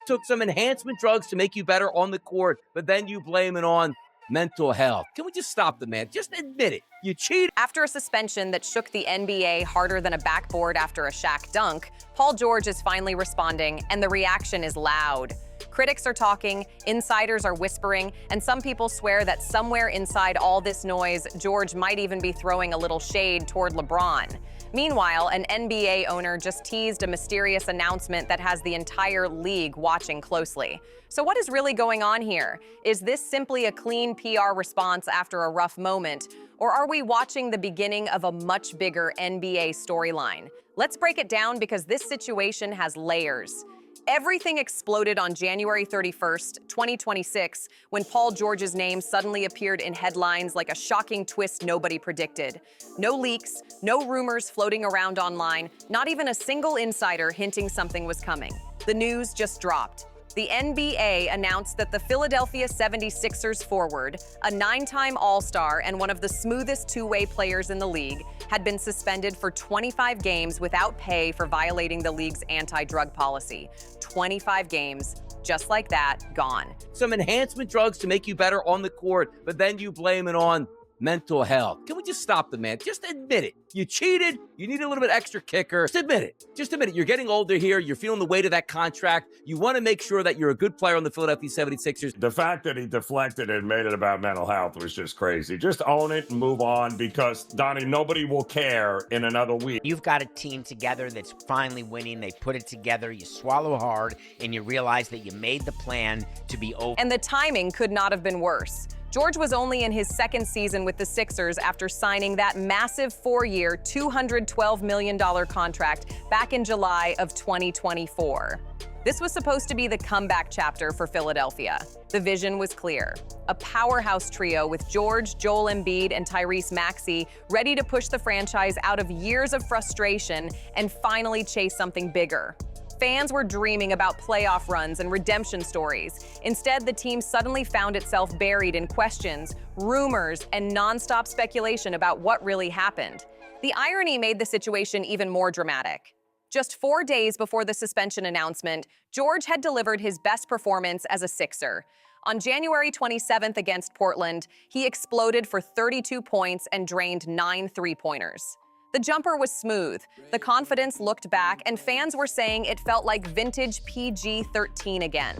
Took some enhancement drugs to make you better on the court, but then you blame it on mental health. Can we just stop the man? Just admit it. You cheated. After a suspension that shook the NBA harder than a backboard after a Shaq dunk, Paul George is finally responding, and the reaction is loud. Critics are talking, insiders are whispering, and some people swear that somewhere inside all this noise, George might even be throwing a little shade toward LeBron. Meanwhile, an NBA owner just teased a mysterious announcement that has the entire league watching closely. So what is really going on here? Is this simply a clean PR response after a rough moment, or are we watching the beginning of a much bigger NBA storyline? Let's break it down because this situation has layers. Everything exploded on January 31st, 2026, when Paul George's name suddenly appeared in headlines like a shocking twist nobody predicted. No leaks, no rumors floating around online, not even a single insider hinting something was coming. The news just dropped. The NBA announced that the Philadelphia 76ers forward, a 9-time All-Star and one of the smoothest two-way players in the league, had been suspended for 25 games without pay for violating the league's anti-drug policy. 25 games, just like that, gone. Some enhancement drugs to make you better on the court, but then you blame it on mental health. Can we just stop the man? Just admit it. You cheated. You need a little bit extra kicker. Just admit it. Just admit it. You're getting older here. You're feeling the weight of that contract. You want to make sure that you're a good player on the Philadelphia 76ers. The fact that he deflected and made it about mental health was just crazy. Just own it and move on because, Donnie, nobody will care in another week. You've got a team together that's finally winning. They put it together. You swallow hard and you realize that you made the plan to be over. And the timing could not have been worse. George was only in his second season with the Sixers after signing that massive 4-year, $212 million contract back in July of 2024. This was supposed to be the comeback chapter for Philadelphia. The vision was clear. A powerhouse trio with George, Joel Embiid, and Tyrese Maxey ready to push the franchise out of years of frustration and finally chase something bigger. Fans were dreaming about playoff runs and redemption stories. Instead, the team suddenly found itself buried in questions, rumors, and nonstop speculation about what really happened. The irony made the situation even more dramatic. Just 4 days before the suspension announcement, George had delivered his best performance as a Sixer. On January 27th against Portland, he exploded for 32 points and drained 9 three-pointers. The jumper was smooth, the confidence looked back, and fans were saying it felt like vintage PG-13 again.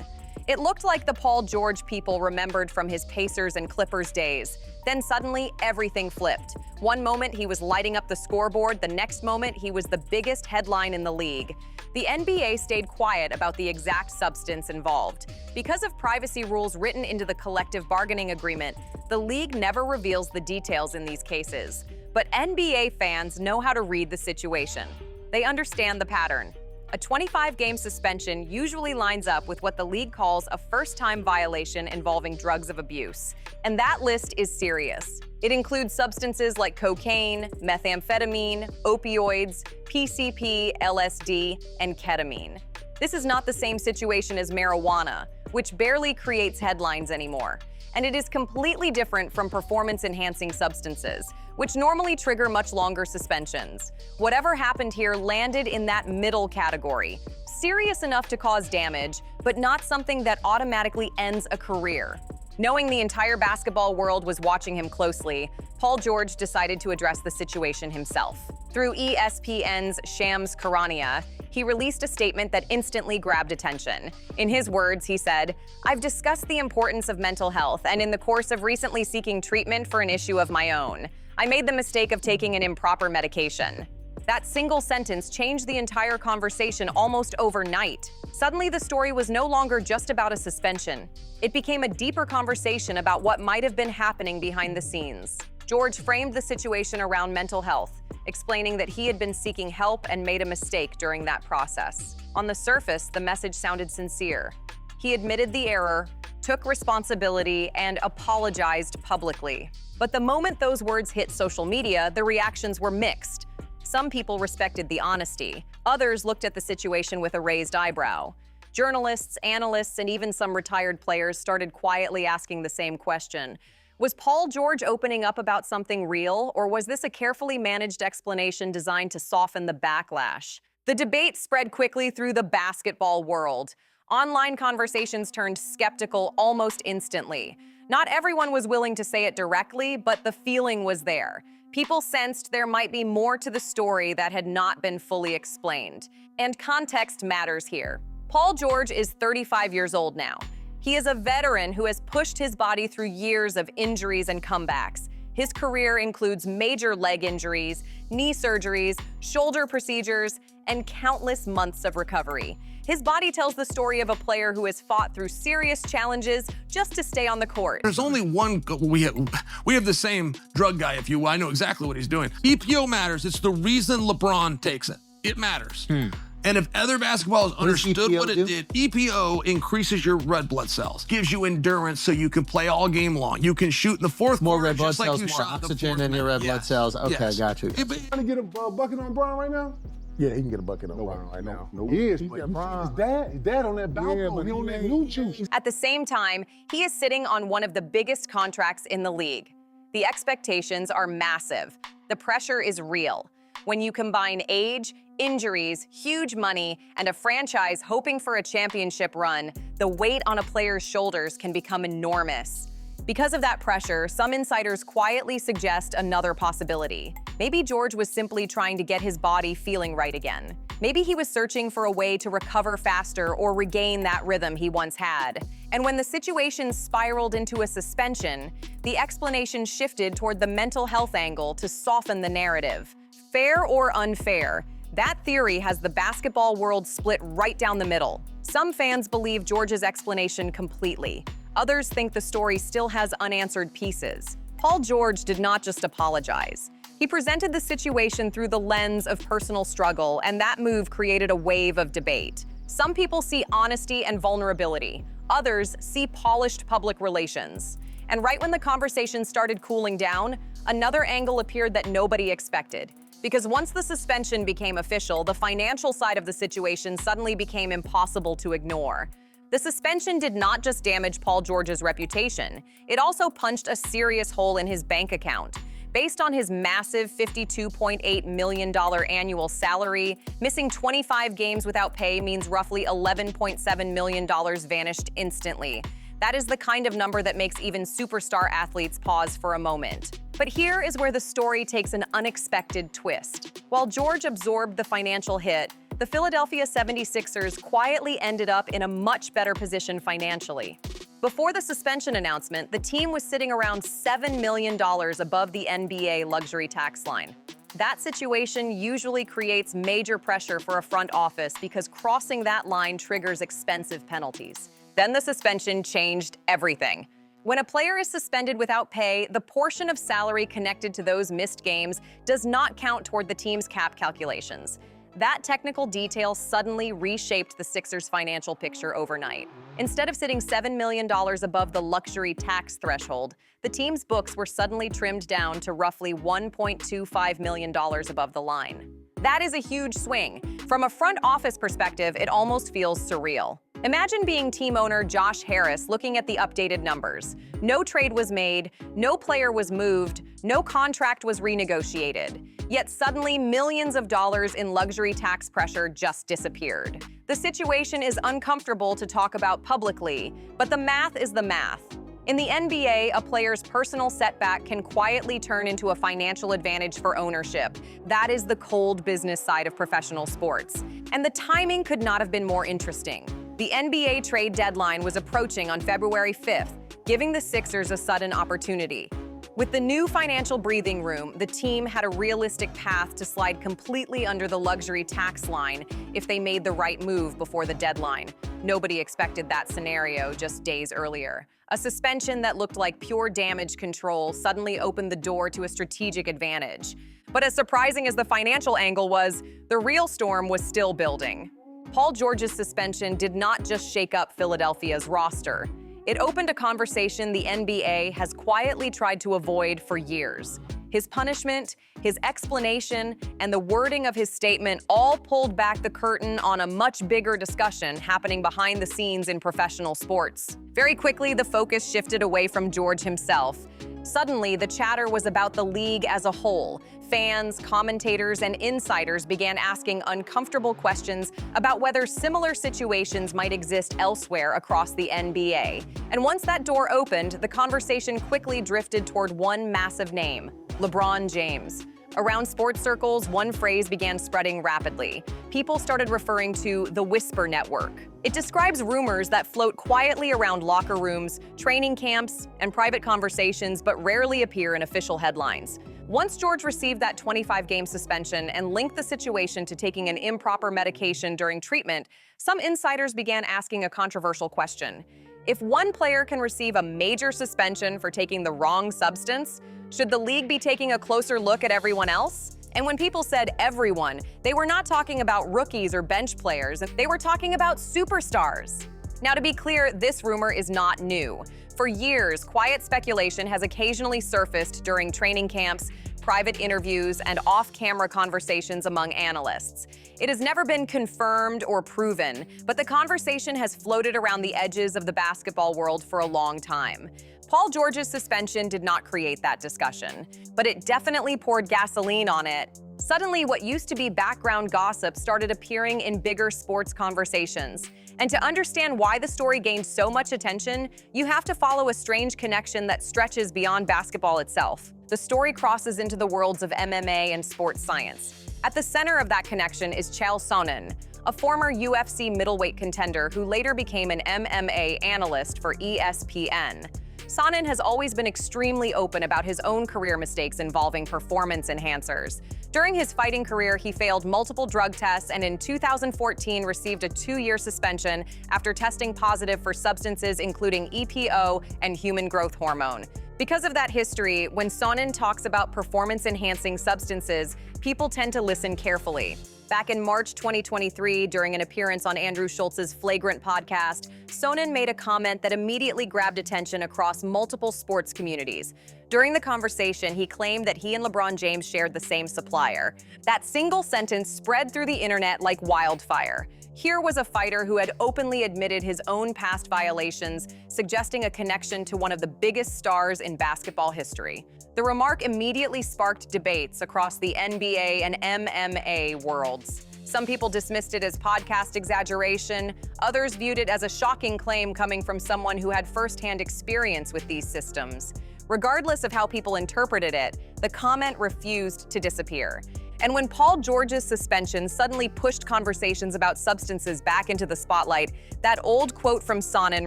It looked like the Paul George people remembered from his Pacers and Clippers days. Then suddenly, everything flipped. One moment he was lighting up the scoreboard, the next moment he was the biggest headline in the league. The NBA stayed quiet about the exact substance involved. Because of privacy rules written into the collective bargaining agreement, the league never reveals the details in these cases. But NBA fans know how to read the situation. They understand the pattern. A 25-game suspension usually lines up with what the league calls a first-time violation involving drugs of abuse. And that list is serious. It includes substances like cocaine, methamphetamine, opioids, PCP, LSD, and ketamine. This is not the same situation as marijuana, which barely creates headlines anymore. And it is completely different from performance-enhancing substances, which normally trigger much longer suspensions. Whatever happened here landed in that middle category. Serious enough to cause damage, but not something that automatically ends a career. Knowing the entire basketball world was watching him closely, Paul George decided to address the situation himself. Through ESPN's Shams Charania, he released a statement that instantly grabbed attention. In his words, he said, "I've discussed the importance of mental health, and in the course of recently seeking treatment for an issue of my own, I made the mistake of taking an improper medication." That single sentence changed the entire conversation almost overnight. Suddenly, the story was no longer just about a suspension. It became a deeper conversation about what might have been happening behind the scenes. George framed the situation around mental health, explaining that he had been seeking help and made a mistake during that process. On the surface, the message sounded sincere. He admitted the error, took responsibility, and apologized publicly. But the moment those words hit social media, the reactions were mixed. Some people respected the honesty. Others looked at the situation with a raised eyebrow. Journalists, analysts, and even some retired players started quietly asking the same question. Was Paul George opening up about something real, or was this a carefully managed explanation designed to soften the backlash? The debate spread quickly through the basketball world. Online conversations turned skeptical almost instantly. Not everyone was willing to say it directly, but the feeling was there. People sensed there might be more to the story that had not been fully explained. And context matters here. Paul George is 35 years old now. He is a veteran who has pushed his body through years of injuries and comebacks. His career includes major leg injuries, knee surgeries, shoulder procedures, and countless months of recovery. His body tells the story of a player who has fought through serious challenges just to stay on the court. There's only one, we have the same drug guy, if you will. I know exactly what he's doing. EPO matters. It's the reason LeBron takes it. It matters. And if other basketballers understood what it did, EPO increases your red blood cells, gives you endurance so you can play all game long. You can shoot in the fourth more quarter, red blood just like cells, you more shot oxygen in your red blood cells. Okay, got you. Trying to get a bucket on Bron right now? Yeah, he can get a bucket on Bron right now. No, he is. But his dad on that balcony. He on that new juice. At the same time, he is sitting on one of the biggest contracts in the league. The expectations are massive. The pressure is real. When you combine age, injuries, huge money, and a franchise hoping for a championship run, the weight on a player's shoulders can become enormous. Because of that pressure, some insiders quietly suggest another possibility. Maybe George was simply trying to get his body feeling right again. Maybe he was searching for a way to recover faster or regain that rhythm he once had. And when the situation spiraled into a suspension, the explanation shifted toward the mental health angle to soften the narrative. Fair or unfair, that theory has the basketball world split right down the middle. Some fans believe George's explanation completely. Others think the story still has unanswered pieces. Paul George did not just apologize. He presented the situation through the lens of personal struggle, and that move created a wave of debate. Some people see honesty and vulnerability. Others see polished public relations. And right when the conversation started cooling down, another angle appeared that nobody expected. Because once the suspension became official, the financial side of the situation suddenly became impossible to ignore. The suspension did not just damage Paul George's reputation, it also punched a serious hole in his bank account. Based on his massive $52.8 million annual salary, missing 25 games without pay means roughly $11.7 million vanished instantly. That is the kind of number that makes even superstar athletes pause for a moment. But here is where the story takes an unexpected twist. While George absorbed the financial hit, the Philadelphia 76ers quietly ended up in a much better position financially. Before the suspension announcement, the team was sitting around $7 million above the NBA luxury tax line. That situation usually creates major pressure for a front office because crossing that line triggers expensive penalties. Then the suspension changed everything. When a player is suspended without pay, the portion of salary connected to those missed games does not count toward the team's cap calculations. That technical detail suddenly reshaped the Sixers' financial picture overnight. Instead of sitting $7 million above the luxury tax threshold, the team's books were suddenly trimmed down to roughly $1.25 million above the line. That is a huge swing. From a front office perspective, it almost feels surreal. Imagine being team owner Josh Harris looking at the updated numbers. No trade was made, no player was moved, no contract was renegotiated. Yet suddenly millions of dollars in luxury tax pressure just disappeared. The situation is uncomfortable to talk about publicly, but the math is the math. In the NBA, a player's personal setback can quietly turn into a financial advantage for ownership. That is the cold business side of professional sports. And the timing could not have been more interesting. The NBA trade deadline was approaching on February 5th, giving the Sixers a sudden opportunity. With the new financial breathing room, the team had a realistic path to slide completely under the luxury tax line if they made the right move before the deadline. Nobody expected that scenario just days earlier. A suspension that looked like pure damage control suddenly opened the door to a strategic advantage. But as surprising as the financial angle was, the real storm was still building. Paul George's suspension did not just shake up Philadelphia's roster. It opened a conversation the NBA has quietly tried to avoid for years. His punishment, his explanation, and the wording of his statement all pulled back the curtain on a much bigger discussion happening behind the scenes in professional sports. Very quickly, the focus shifted away from George himself. Suddenly, the chatter was about the league as a whole. Fans, commentators, and insiders began asking uncomfortable questions about whether similar situations might exist elsewhere across the NBA. And once that door opened, the conversation quickly drifted toward one massive name: LeBron James. Around sports circles, one phrase began spreading rapidly. People started referring to the Whisper Network. It describes rumors that float quietly around locker rooms, training camps, and private conversations, but rarely appear in official headlines. Once George received that 25-game suspension and linked the situation to taking an improper medication during treatment, some insiders began asking a controversial question. If one player can receive a major suspension for taking the wrong substance, should the league be taking a closer look at everyone else? And when people said everyone, they were not talking about rookies or bench players, they were talking about superstars. Now, to be clear, this rumor is not new. For years, quiet speculation has occasionally surfaced during training camps, private interviews, and off-camera conversations among analysts. It has never been confirmed or proven, but the conversation has floated around the edges of the basketball world for a long time. Paul George's suspension did not create that discussion, but it definitely poured gasoline on it. Suddenly, what used to be background gossip started appearing in bigger sports conversations. And to understand why the story gained so much attention, you have to follow a strange connection that stretches beyond basketball itself. The story crosses into the worlds of MMA and sports science. At the center of that connection is Chael Sonnen, a former UFC middleweight contender who later became an MMA analyst for ESPN. Sonnen has always been extremely open about his own career mistakes involving performance enhancers. During his fighting career, he failed multiple drug tests and in 2014 received a 2-year suspension after testing positive for substances including EPO and human growth hormone. Because of that history, when Sonnen talks about performance-enhancing substances, people tend to listen carefully. Back in March 2023, during an appearance on Andrew Schultz's Flagrant podcast, Sonnen made a comment that immediately grabbed attention across multiple sports communities. During the conversation, he claimed that he and LeBron James shared the same supplier. That single sentence spread through the internet like wildfire. Here was a fighter who had openly admitted his own past violations, suggesting a connection to one of the biggest stars in basketball history. The remark immediately sparked debates across the NBA and MMA worlds. Some people dismissed it as podcast exaggeration. Others viewed it as a shocking claim coming from someone who had firsthand experience with these systems. Regardless of how people interpreted it, the comment refused to disappear. And when Paul George's suspension suddenly pushed conversations about substances back into the spotlight, that old quote from Sonnen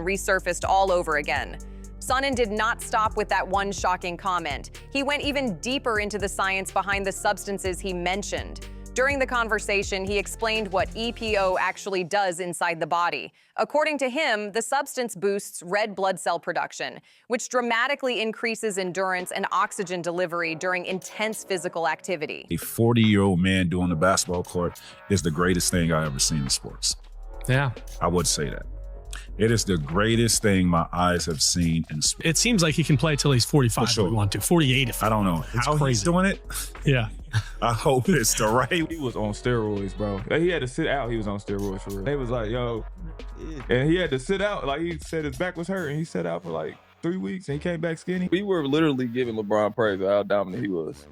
resurfaced all over again. Sonnen did not stop with that one shocking comment. He went even deeper into the science behind the substances he mentioned. During the conversation, he explained what EPO actually does inside the body. According to him, the substance boosts red blood cell production, which dramatically increases endurance and oxygen delivery during intense physical activity. A 40-year-old man doing the basketball court is the greatest thing I ever seen in sports. Yeah. I would say that. It is the greatest thing my eyes have seen in sports. It seems like he can play till he's 45 For sure. if we want to. 48 if I don't know how he's doing it. Yeah. I hope it's the right. He was on steroids, bro. He had to sit out. He was on steroids for real. They was like, yo, and he had to sit out. Like, he said his back was hurt, and he sat out for like 3 weeks, and he came back skinny. We were literally giving LeBron praise of how dominant he was.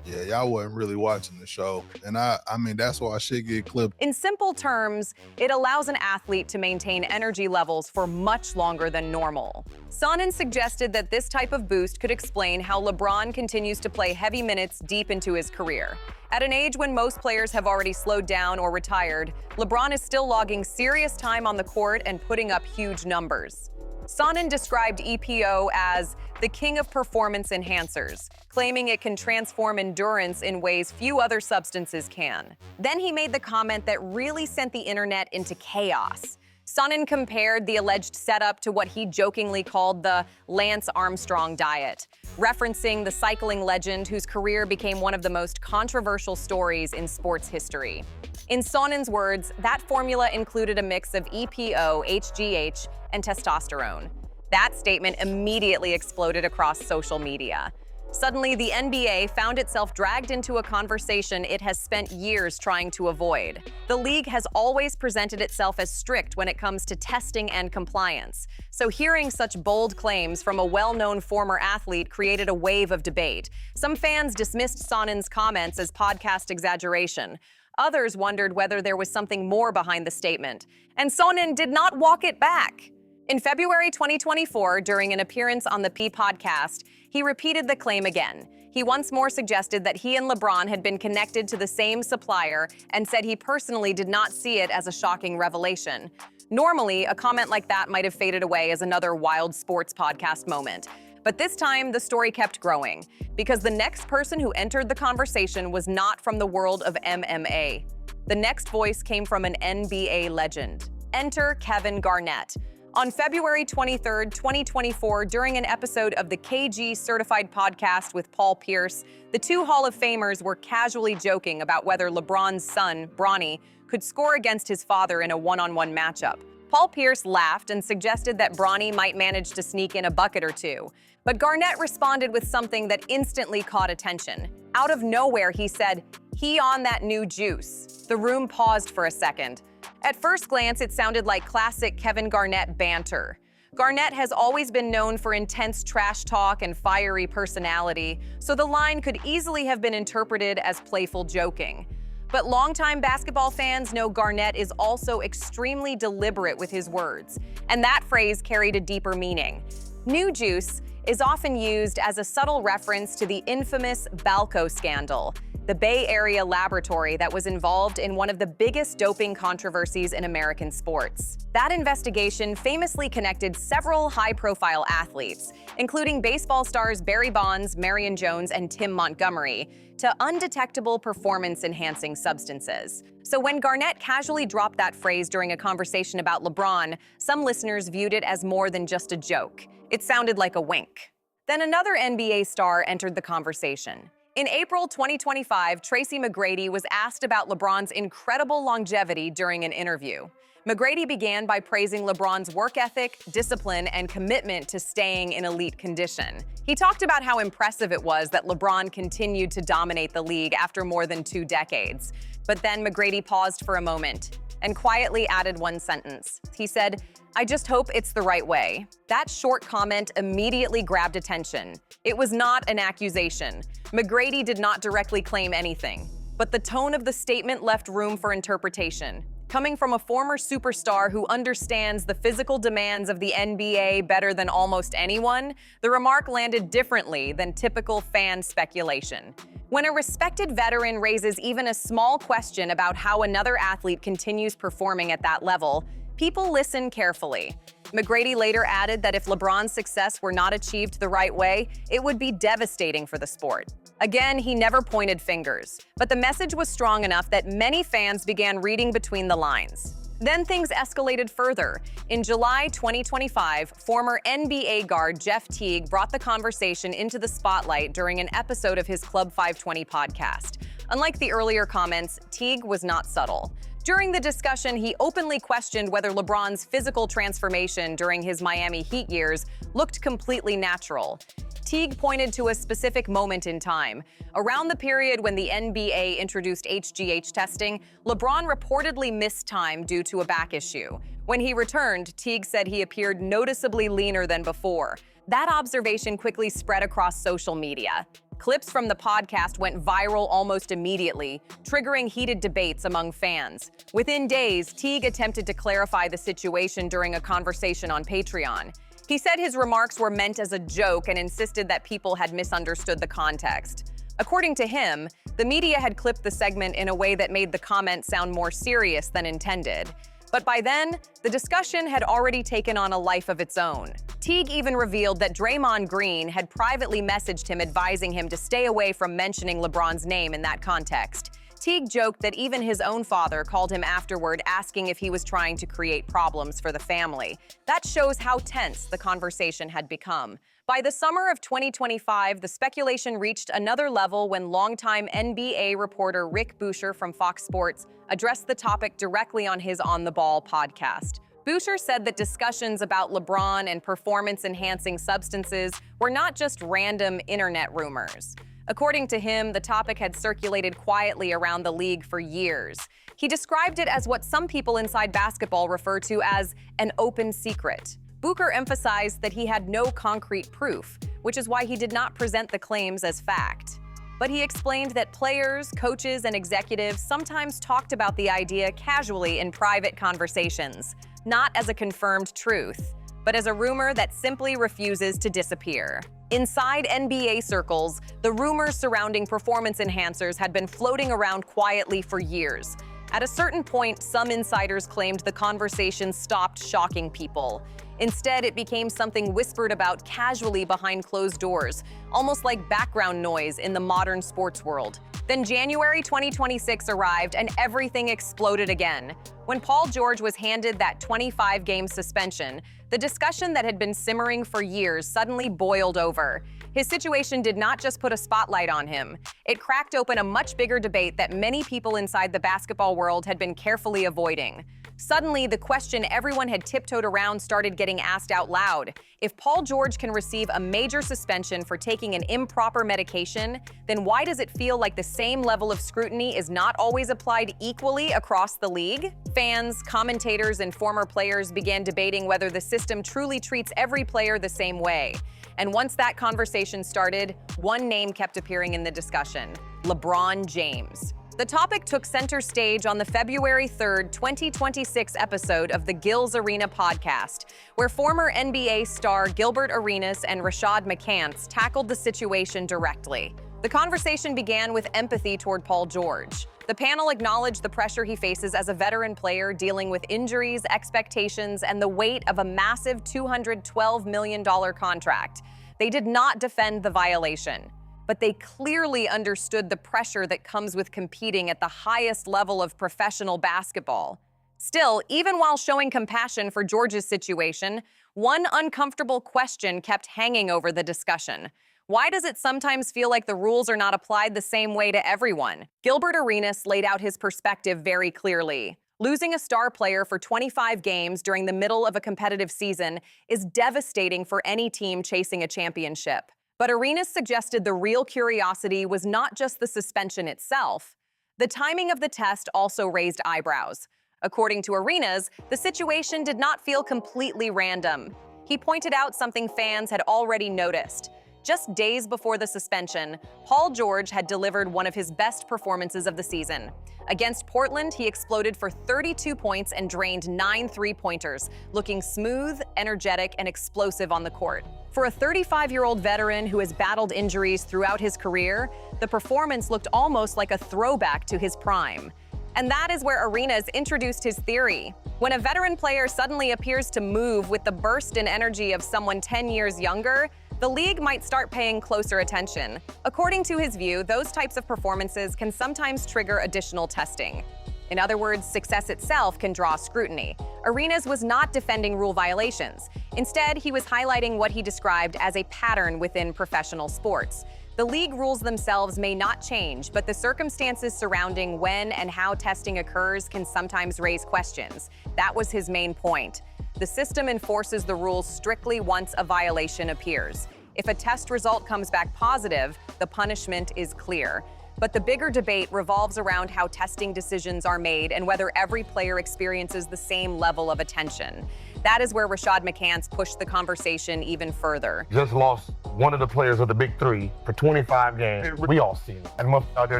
Yeah, y'all wasn't really watching the show. And I mean, that's why shit get clipped. In simple terms, it allows an athlete to maintain energy levels for much longer than normal. Sonnen suggested that this type of boost could explain how LeBron continues to play heavy minutes deep into his career. At an age when most players have already slowed down or retired, LeBron is still logging serious time on the court and putting up huge numbers. Sonnen described EPO as the king of performance enhancers, claiming it can transform endurance in ways few other substances can. Then he made the comment that really sent the internet into chaos. Sonnen compared the alleged setup to what he jokingly called the Lance Armstrong diet, referencing the cycling legend whose career became one of the most controversial stories in sports history. In Sonnen's words, that formula included a mix of EPO, HGH, and testosterone. That statement immediately exploded across social media. Suddenly, the NBA found itself dragged into a conversation it has spent years trying to avoid. The league has always presented itself as strict when it comes to testing and compliance. So hearing such bold claims from a well-known former athlete created a wave of debate. Some fans dismissed Sonnen's comments as podcast exaggeration. Others wondered whether there was something more behind the statement. And Sonnen did not walk it back. In February 2024, during an appearance on the P podcast, he repeated the claim again. He once more suggested that he and LeBron had been connected to the same supplier and said he personally did not see it as a shocking revelation. Normally, a comment like that might have faded away as another wild sports podcast moment. But this time, the story kept growing, because the next person who entered the conversation was not from the world of MMA. The next voice came from an NBA legend. Enter Kevin Garnett. On February 23, 2024, during an episode of the KG Certified podcast with Paul Pierce, the two Hall of Famers were casually joking about whether LeBron's son, Bronny, could score against his father in a one-on-one matchup. Paul Pierce laughed and suggested that Bronny might manage to sneak in a bucket or two. But Garnett responded with something that instantly caught attention. Out of nowhere, he said, "He on that new juice." The room paused for a second. At first glance, it sounded like classic Kevin Garnett banter. Garnett has always been known for intense trash talk and fiery personality, so the line could easily have been interpreted as playful joking. But longtime basketball fans know Garnett is also extremely deliberate with his words, and that phrase carried a deeper meaning. New juice is often used as a subtle reference to the infamous Balco scandal, the Bay Area laboratory that was involved in one of the biggest doping controversies in American sports. That investigation famously connected several high-profile athletes, including baseball stars Barry Bonds, Marion Jones, and Tim Montgomery, to undetectable performance-enhancing substances. So when Garnett casually dropped that phrase during a conversation about LeBron, some listeners viewed it as more than just a joke. It sounded like a wink. Then another NBA star entered the conversation. In April 2025, Tracy McGrady was asked about LeBron's incredible longevity during an interview. McGrady began by praising LeBron's work ethic, discipline, and commitment to staying in elite condition. He talked about how impressive it was that LeBron continued to dominate the league after more than 2 decades. But then McGrady paused for a moment and quietly added one sentence. He said, "I just hope it's the right way." That short comment immediately grabbed attention. It was not an accusation. McGrady did not directly claim anything, but the tone of the statement left room for interpretation. Coming from a former superstar who understands the physical demands of the NBA better than almost anyone, the remark landed differently than typical fan speculation. When a respected veteran raises even a small question about how another athlete continues performing at that level, people listen carefully. McGrady later added that if LeBron's success were not achieved the right way, it would be devastating for the sport. Again, he never pointed fingers, but the message was strong enough that many fans began reading between the lines. Then things escalated further. In July 2025, former NBA guard Jeff Teague brought the conversation into the spotlight during an episode of his Club 520 podcast. Unlike the earlier comments, Teague was not subtle. During the discussion, he openly questioned whether LeBron's physical transformation during his Miami Heat years looked completely natural. Teague pointed to a specific moment in time. Around the period when the NBA introduced HGH testing, LeBron reportedly missed time due to a back issue. When he returned, Teague said he appeared noticeably leaner than before. That observation quickly spread across social media. Clips from the podcast went viral almost immediately, triggering heated debates among fans. Within days, Teague attempted to clarify the situation during a conversation on Patreon. He said his remarks were meant as a joke and insisted that people had misunderstood the context. According to him, the media had clipped the segment in a way that made the comment sound more serious than intended. But by then, the discussion had already taken on a life of its own. Teague even revealed that Draymond Green had privately messaged him advising him to stay away from mentioning LeBron's name in that context. Teague joked that even his own father called him afterward asking if he was trying to create problems for the family. That shows how tense the conversation had become. By the summer of 2025, the speculation reached another level when longtime NBA reporter Rick Boucher from Fox Sports addressed the topic directly on his On the Ball podcast. Boucher said that discussions about LeBron and performance-enhancing substances were not just random internet rumors. According to him, the topic had circulated quietly around the league for years. He described it as what some people inside basketball refer to as an open secret. Booker emphasized that he had no concrete proof, which is why he did not present the claims as fact. But he explained that players, coaches, and executives sometimes talked about the idea casually in private conversations, not as a confirmed truth, but as a rumor that simply refuses to disappear. Inside NBA circles, the rumors surrounding performance enhancers had been floating around quietly for years. At a certain point, some insiders claimed the conversation stopped shocking people. Instead, it became something whispered about casually behind closed doors, almost like background noise in the modern sports world. Then January 2026 arrived and everything exploded again. When Paul George was handed that 25-game suspension, the discussion that had been simmering for years suddenly boiled over. His situation did not just put a spotlight on him. It cracked open a much bigger debate that many people inside the basketball world had been carefully avoiding. Suddenly, the question everyone had tiptoed around started getting asked out loud. If Paul George can receive a major suspension for taking an improper medication, then why does it feel like the same level of scrutiny is not always applied equally across the league? Fans, commentators, and former players began debating whether the system truly treats every player the same way. And once that conversation started, one name kept appearing in the discussion: LeBron James. The topic took center stage on the February 3rd, 2026 episode of the Gil's Arena podcast, where former NBA star Gilbert Arenas and Rashad McCants tackled the situation directly. The conversation began with empathy toward Paul George. The panel acknowledged the pressure he faces as a veteran player dealing with injuries, expectations, and the weight of a massive $212 million contract. They did not defend the violation, but they clearly understood the pressure that comes with competing at the highest level of professional basketball. Still, even while showing compassion for George's situation, one uncomfortable question kept hanging over the discussion. Why does it sometimes feel like the rules are not applied the same way to everyone? Gilbert Arenas laid out his perspective very clearly. Losing a star player for 25 games during the middle of a competitive season is devastating for any team chasing a championship. But Arenas suggested the real curiosity was not just the suspension itself. The timing of the test also raised eyebrows. According to Arenas, the situation did not feel completely random. He pointed out something fans had already noticed. Just days before the suspension, Paul George had delivered one of his best performances of the season. Against Portland, he exploded for 32 points and drained 9 three-pointers, looking smooth, energetic, and explosive on the court. For a 35-year-old veteran who has battled injuries throughout his career, the performance looked almost like a throwback to his prime. And that is where Arenas introduced his theory. When a veteran player suddenly appears to move with the burst and energy of someone 10 years younger, the league might start paying closer attention. According to his view, those types of performances can sometimes trigger additional testing. In other words, success itself can draw scrutiny. Arenas was not defending rule violations. Instead, he was highlighting what he described as a pattern within professional sports. The league rules themselves may not change, but the circumstances surrounding when and how testing occurs can sometimes raise questions. That was his main point. The system enforces the rules strictly once a violation appears. If a test result comes back positive, the punishment is clear. But the bigger debate revolves around how testing decisions are made and whether every player experiences the same level of attention. That is where Rashad McCants pushed the conversation even further. Just lost one of the players of the big three for 25 games. We all seen it. And motherfuckers out there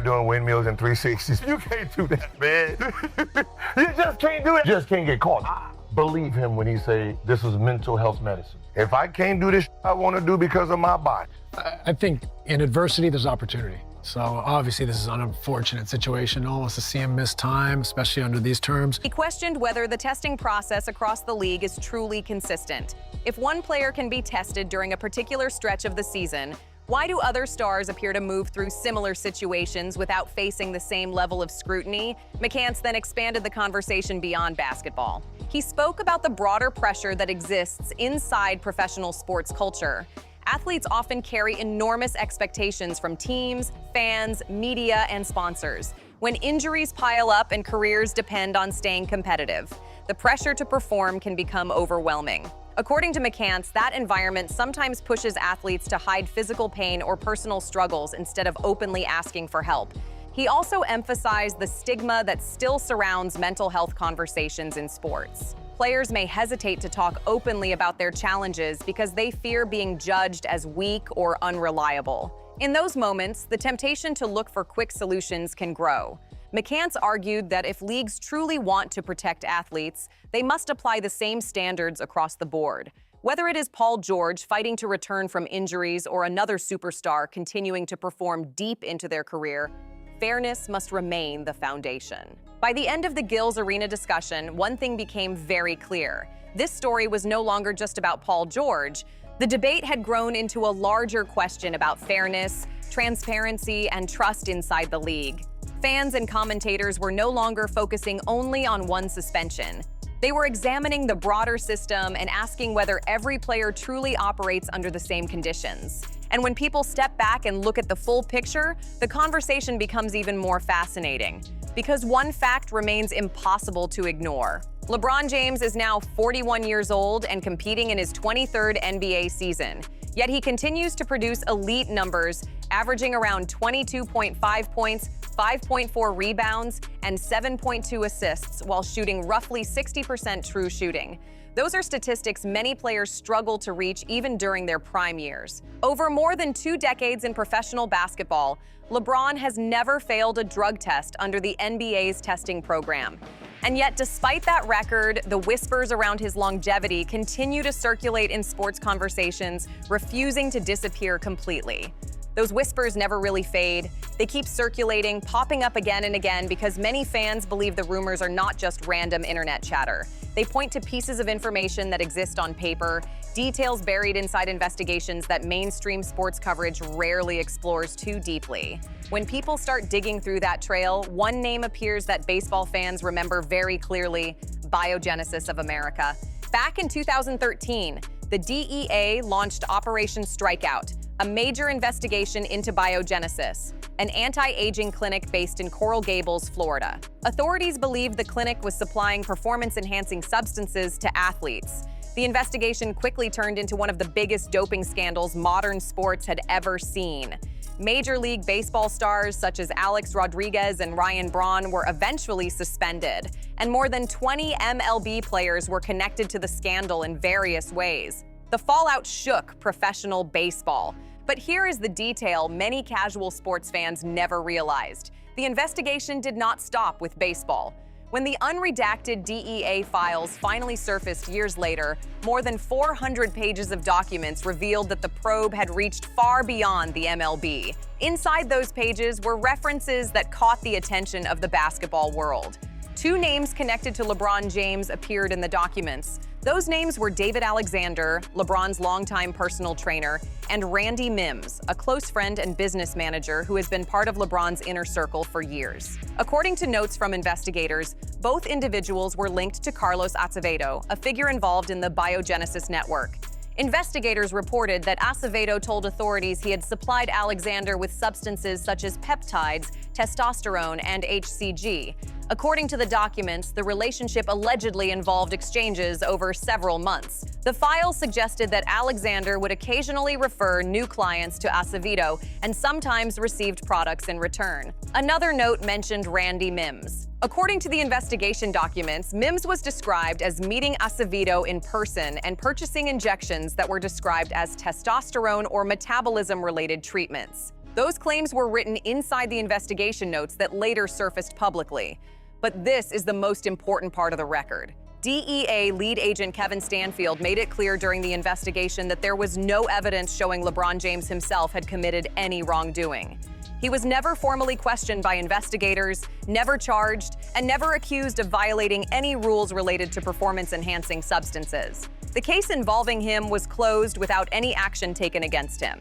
doing windmills and 360s. You can't do that, man. You just can't do it. You just can't get caught. I believe him when he say this is mental health medicine. If I can't do this I want to do because of my body. I think in adversity, there's opportunity. So obviously this is an unfortunate situation, almost to see him miss time, especially under these terms. He questioned whether the testing process across the league is truly consistent. If one player can be tested during a particular stretch of the season, why do other stars appear to move through similar situations without facing the same level of scrutiny? McCants then expanded the conversation beyond basketball. He spoke about the broader pressure that exists inside professional sports culture. Athletes often carry enormous expectations from teams, fans, media, and sponsors. when injuries pile up and careers depend on staying competitive. The pressure to perform can become overwhelming. According to McCants, that environment sometimes pushes athletes to hide physical pain or personal struggles instead of openly asking for help. He also emphasized the stigma that still surrounds mental health conversations in sports. Players may hesitate to talk openly about their challenges because they fear being judged as weak or unreliable. In those moments, the temptation to look for quick solutions can grow. McCants argued that if leagues truly want to protect athletes, they must apply the same standards across the board. Whether it is Paul George fighting to return from injuries or another superstar continuing to perform deep into their career, fairness must remain the foundation. By the end of the Gills Arena discussion, one thing became very clear. This story was no longer just about Paul George. The debate had grown into a larger question about fairness, transparency, and trust inside the league. Fans and commentators were no longer focusing only on one suspension. They were examining the broader system and asking whether every player truly operates under the same conditions. And when people step back and look at the full picture, the conversation becomes even more fascinating. Because one fact remains impossible to ignore. LeBron James is now 41 years old and competing in his 23rd NBA season. Yet he continues to produce elite numbers, averaging around 22.5 points, 5.4 rebounds, and 7.2 assists while shooting roughly 60% true shooting. Those are statistics many players struggle to reach even during their prime years. Over more than 2 decades in professional basketball, LeBron has never failed a drug test under the NBA's testing program. And yet, despite that record, the whispers around his longevity continue to circulate in sports conversations, refusing to disappear completely. Those whispers never really fade. They keep circulating, popping up again and again because many fans believe the rumors are not just random internet chatter. They point to pieces of information that exist on paper, details buried inside investigations that mainstream sports coverage rarely explores too deeply. When people start digging through that trail, one name appears that baseball fans remember very clearly: Biogenesis of America. Back in 2013, the DEA launched Operation Strikeout, a major investigation into Biogenesis, an anti-aging clinic based in Coral Gables, Florida. Authorities believed the clinic was supplying performance-enhancing substances to athletes. The investigation quickly turned into one of the biggest doping scandals modern sports had ever seen. Major League Baseball stars such as Alex Rodriguez and Ryan Braun were eventually suspended, and more than 20 MLB players were connected to the scandal in various ways. The fallout shook professional baseball. But here is the detail many casual sports fans never realized. The investigation did not stop with baseball. When the unredacted DEA files finally surfaced years later, more than 400 pages of documents revealed that the probe had reached far beyond the MLB. Inside those pages were references that caught the attention of the basketball world. 2 names connected to LeBron James appeared in the documents. Those names were David Alexander, LeBron's longtime personal trainer, and Randy Mims, a close friend and business manager who has been part of LeBron's inner circle for years. According to notes from investigators, both individuals were linked to Carlos Acevedo, a figure involved in the Biogenesis network. Investigators reported that Acevedo told authorities he had supplied Alexander with substances such as peptides, testosterone, and HCG. According to the documents, the relationship allegedly involved exchanges over several months. The files suggested that Alexander would occasionally refer new clients to Acevedo and sometimes received products in return. Another note mentioned Randy Mims. According to the investigation documents, Mims was described as meeting Acevedo in person and purchasing injections that were described as testosterone or metabolism-related treatments. Those claims were written inside the investigation notes that later surfaced publicly. But this is the most important part of the record. DEA lead agent Kevin Stanfield made it clear during the investigation that there was no evidence showing LeBron James himself had committed any wrongdoing. He was never formally questioned by investigators, never charged, and never accused of violating any rules related to performance-enhancing substances. The case involving him was closed without any action taken against him.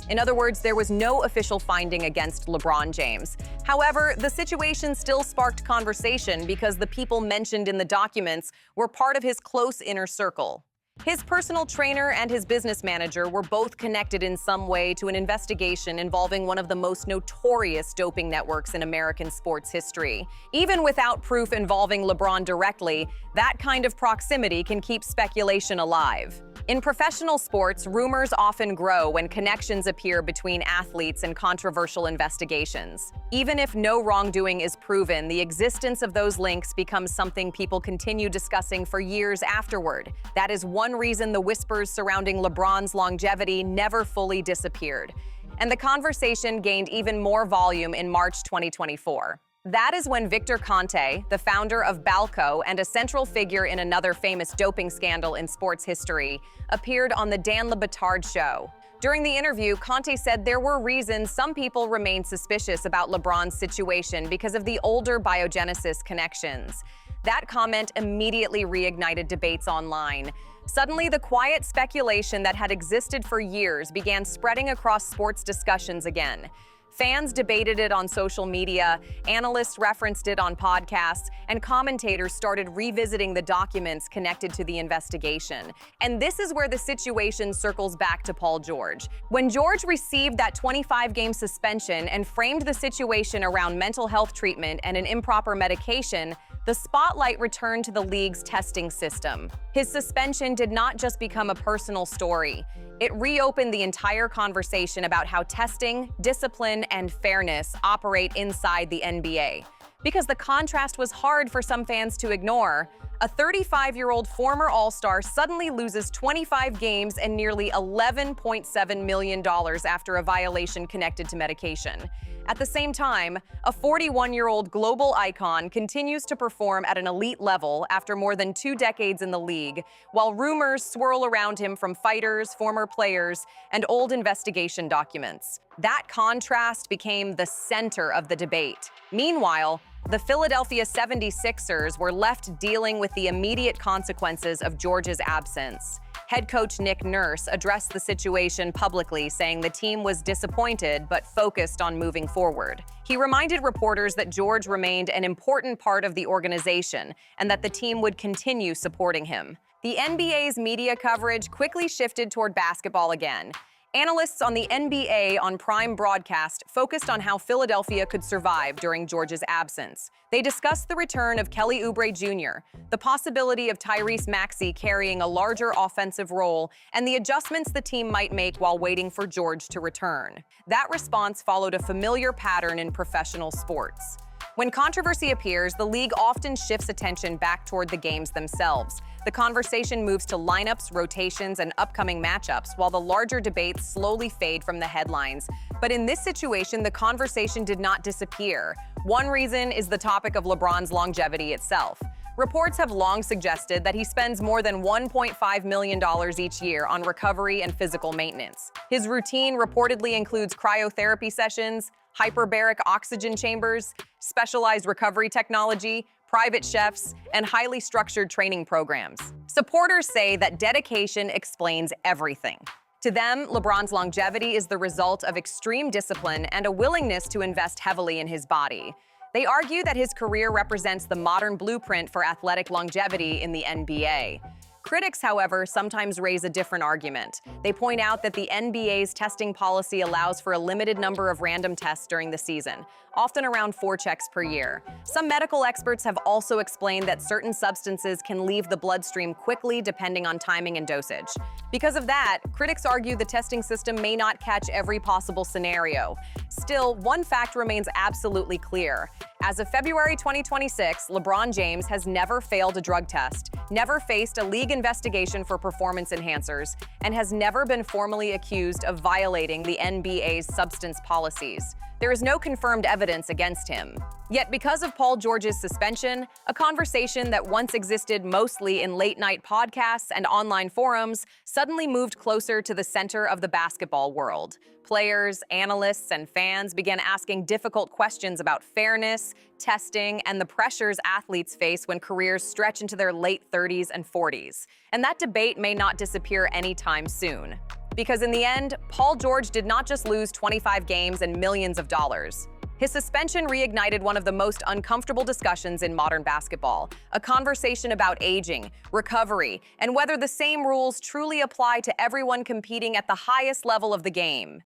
In other words, there was no official finding against LeBron James. However, the situation still sparked conversation because the people mentioned in the documents were part of his close inner circle. His personal trainer and his business manager were both connected in some way to an investigation involving one of the most notorious doping networks in American sports history. Even without proof involving LeBron directly, that kind of proximity can keep speculation alive. In professional sports, rumors often grow when connections appear between athletes and controversial investigations. Even if no wrongdoing is proven, the existence of those links becomes something people continue discussing for years afterward. That is one reason the whispers surrounding LeBron's longevity never fully disappeared. And the conversation gained even more volume in March 2024. That is when Victor Conte, the founder of Balco and a central figure in another famous doping scandal in sports history, appeared on the Dan Le Batard show. During the interview, Conte said there were reasons some people remained suspicious about LeBron's situation because of the older biogenesis connections. That comment immediately reignited debates online. Suddenly, the quiet speculation that had existed for years began spreading across sports discussions again. Fans debated it on social media, analysts referenced it on podcasts, and commentators started revisiting the documents connected to the investigation. And this is where the situation circles back to Paul George. When George received that 25-game suspension and framed the situation around mental health treatment and an improper medication, the spotlight returned to the league's testing system. His suspension did not just become a personal story. It reopened the entire conversation about how testing, discipline, and fairness operate inside the NBA. Because the contrast was hard for some fans to ignore, a 35-year-old former All-Star suddenly loses 25 games and nearly $11.7 million after a violation connected to medication. At the same time, a 41-year-old global icon continues to perform at an elite level after more than 2 decades in the league, while rumors swirl around him from fighters, former players, and old investigation documents. That contrast became the center of the debate. Meanwhile, the Philadelphia 76ers were left dealing with the immediate consequences of George's absence. Head coach Nick Nurse addressed the situation publicly, saying the team was disappointed but focused on moving forward. He reminded reporters that George remained an important part of the organization and that the team would continue supporting him. The NBA's media coverage quickly shifted toward basketball again. Analysts on the NBA on Prime broadcast focused on how Philadelphia could survive during George's absence. They discussed the return of Kelly Oubre Jr., the possibility of Tyrese Maxey carrying a larger offensive role, and the adjustments the team might make while waiting for George to return. That response followed a familiar pattern in professional sports. When controversy appears, the league often shifts attention back toward the games themselves. The conversation moves to lineups, rotations, and upcoming matchups, while the larger debates slowly fade from the headlines. But in this situation, the conversation did not disappear. One reason is the topic of LeBron's longevity itself. Reports have long suggested that he spends more than $1.5 million each year on recovery and physical maintenance. His routine reportedly includes cryotherapy sessions, hyperbaric oxygen chambers, specialized recovery technology, private chefs, and highly structured training programs. Supporters say that dedication explains everything. To them, LeBron's longevity is the result of extreme discipline and a willingness to invest heavily in his body. They argue that his career represents the modern blueprint for athletic longevity in the NBA. Critics, however, sometimes raise a different argument. They point out that the NBA's testing policy allows for a limited number of random tests during the season, often around 4 checks per year. Some medical experts have also explained that certain substances can leave the bloodstream quickly depending on timing and dosage. Because of that, critics argue the testing system may not catch every possible scenario. Still, one fact remains absolutely clear. As of February 2026, LeBron James has never failed a drug test, never faced a league investigation for performance enhancers, and has never been formally accused of violating the NBA's substance policies. There is no confirmed evidence against him. Yet because of Paul George's suspension, a conversation that once existed mostly in late-night podcasts and online forums suddenly moved closer to the center of the basketball world. Players, analysts, and fans began asking difficult questions about fairness, testing, and the pressures athletes face when careers stretch into their late 30s and 40s. And that debate may not disappear anytime soon. Because in the end, Paul George did not just lose 25 games and millions of dollars. His suspension reignited one of the most uncomfortable discussions in modern basketball, a conversation about aging, recovery, and whether the same rules truly apply to everyone competing at the highest level of the game.